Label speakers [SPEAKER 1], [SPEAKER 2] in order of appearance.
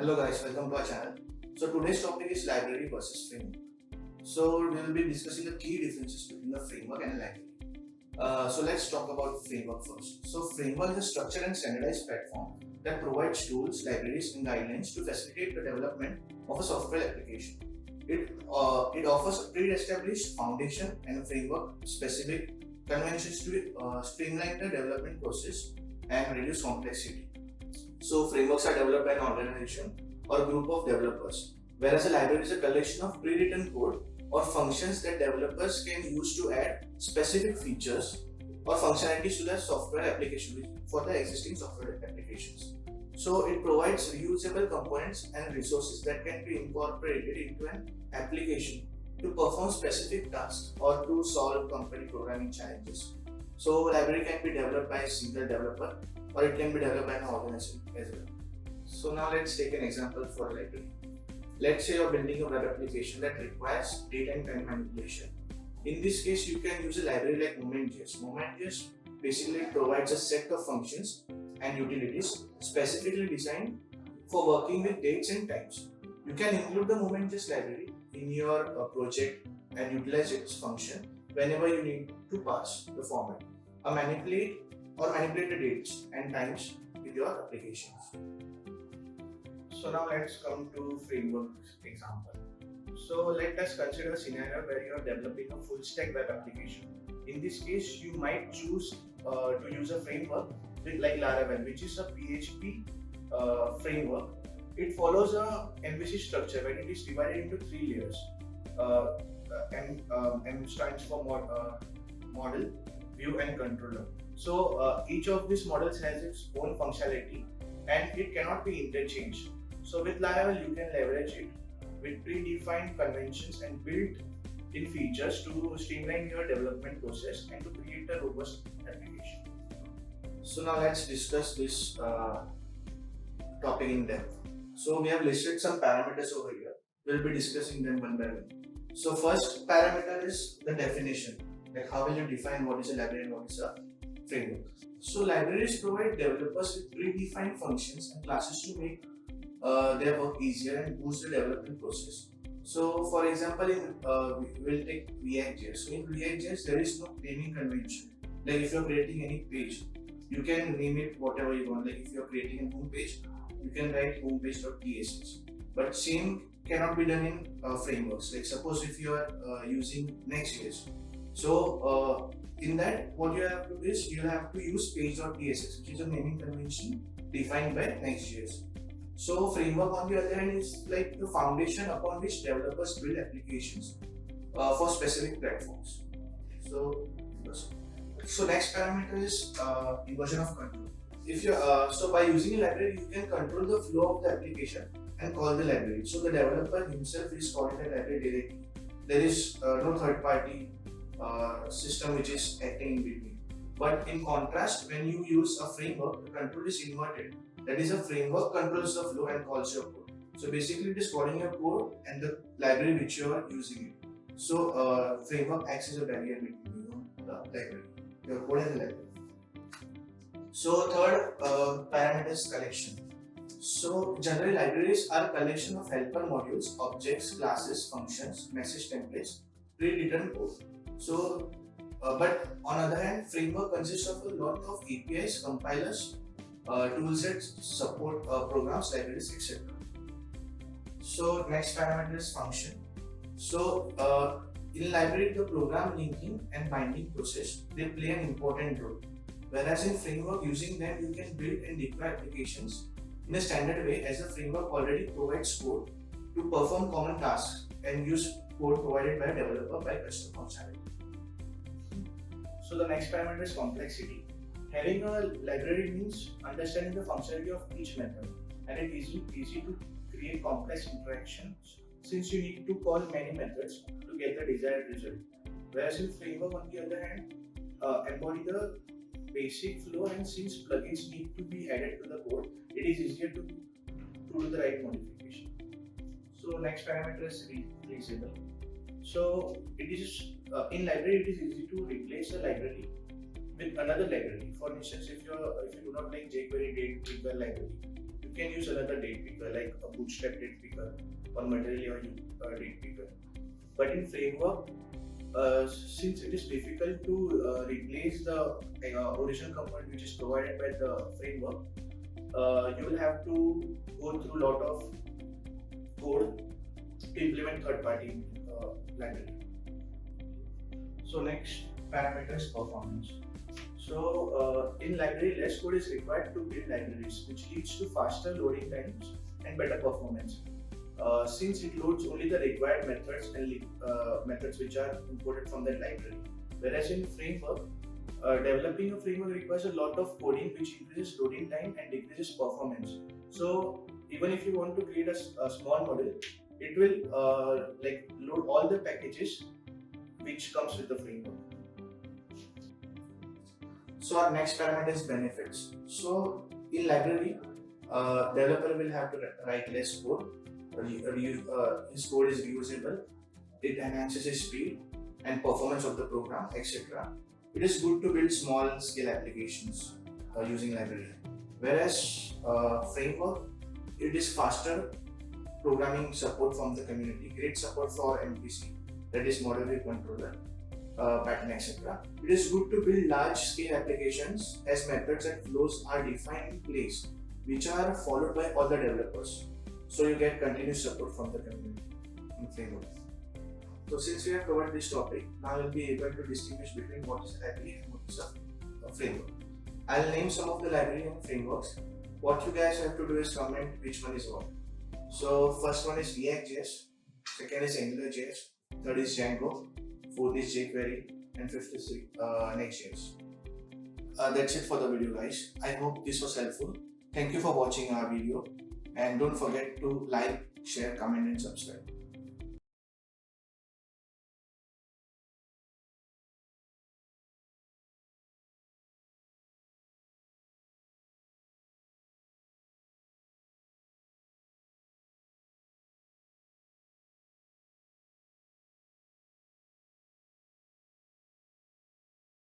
[SPEAKER 1] Hello guys, welcome to our channel. So today's topic is library versus framework. So we will be discussing the key differences between the framework and a library. So let's talk about framework first. So framework is a structured and standardized platform that provides tools, libraries and guidelines to facilitate the development of a software application. It offers a pre-established foundation and a framework specific conventions to streamline the development process and reduce complexity. So frameworks are developed by an organization or a group of developers, whereas a library is a collection of pre-written code or functions that developers can use to add specific features or functionalities to their software application for the existing software applications. So it provides reusable components and resources that can be incorporated into an application to perform specific tasks or to solve company programming challenges. So a library can be developed by a single developer or it can be developed by an organization as well. So now let's take an example for a library. Let's say you're building a web application that requires data and time manipulation. In this case, you can use a library like Moment.js. Moment.js basically provides a set of functions and utilities specifically designed for working with dates and times. You can include the Moment.js library in your project and utilize its function whenever you need to pass the format or manipulate the dates and times with your applications. So now let's come to framework example. So let us consider a scenario where you are developing a full stack web application. In this case, you might choose to use a framework like Laravel, which is a PHP framework. It follows a MVC structure where it is divided into three layers. M stands for model, view and controller. So each of these models has its own functionality and it cannot be interchanged. So with Laravel, you can leverage it with predefined conventions and built-in features to streamline your development process and to create a robust application. So now let's discuss this topic in depth. So we have listed some parameters over here. We'll be discussing them one by one. So first parameter is the definition. Like how will you define what is a library and what is a framework. So libraries provide developers with predefined functions and classes to make their work easier and boost the development process. So for example, we'll take React.js. So in React.js, there is no naming convention. Like if you're creating any page, you can name it whatever you want. Like if you're creating a home page, you can write homepage.css. But same cannot be done in frameworks. Like suppose if you are using Next.js. So in that, what you have to do is you have to use page.css, which is a naming convention defined by Next.js. So framework on the other hand is like the foundation upon which developers build applications for specific platforms. So next parameter is inversion of control. If you so by using a library, you can control the flow of the application and call the library. So the developer himself is calling the library directly. There is no third party system which is acting in between. But in contrast, when you use a framework, the control is inverted. That is, a framework controls the flow and calls your code. So basically, it is calling your code and the library which you are using it. So framework acts as a barrier between the library, your code and the library. So third parameter is collection. So generally, libraries are a collection of helper modules, objects, classes, functions, message templates, pre-written code. So, but on the other hand, framework consists of a lot of APIs, compilers, toolsets, support programs, libraries, etc. So next parameter is function. So in library, the program linking and binding process, they play an important role. Whereas in framework, using them, you can build and deploy applications in a standard way, as the framework already provides code to perform common tasks and use code provided by a developer by custom functionality. So the next parameter is complexity. Having a library means understanding the functionality of each method, and it is easy to create complex interactions since you need to call many methods to get the desired result. Whereas in framework, on the other hand, embody the basic flow, and since plugins need to be added to the code, it is easier to do the right modification. So next parameter is replaceable. So it is in library, it is easy to replace a library with another library. For instance, if you do not like jQuery date with the library, you you can use another date picker like a bootstrap date picker or material or date picker. But in framework, since it is difficult to replace the original component which is provided by the framework, you will have to go through a lot of code to implement third-party library. So next parameter is performance. So in library, less code is required to build libraries, which leads to faster loading times and better performance. Since it loads only the required methods and methods which are imported from the library. Whereas in framework, developing a framework requires a lot of coding, which increases loading time and decreases performance. So even if you want to create a small model, it will load all the packages which comes with the framework. So our next parameter is benefits. So in library, developer will have to write less code. His code is reusable. It enhances his speed and performance of the program, etc. It is good to build small scale applications using library. Whereas framework, it is faster programming support from the community, great support for MPC, that is model view controller, pattern, etc. It is good to build large scale applications as methods and flows are defined in place, which are followed by all the developers. So you get continuous support from the community in framework. So since we have covered this topic, now you'll be able to distinguish between what is a library and what is a framework. I'll name some of the library and frameworks. What you guys have to do is comment which one is what. So first one is React.js, second is AngularJS, third is Django, fourth is jQuery, and fifth is Next.js. That's it for the video, guys. I hope this was helpful. Thank you for watching our video, and don't forget to like, share, comment, and subscribe.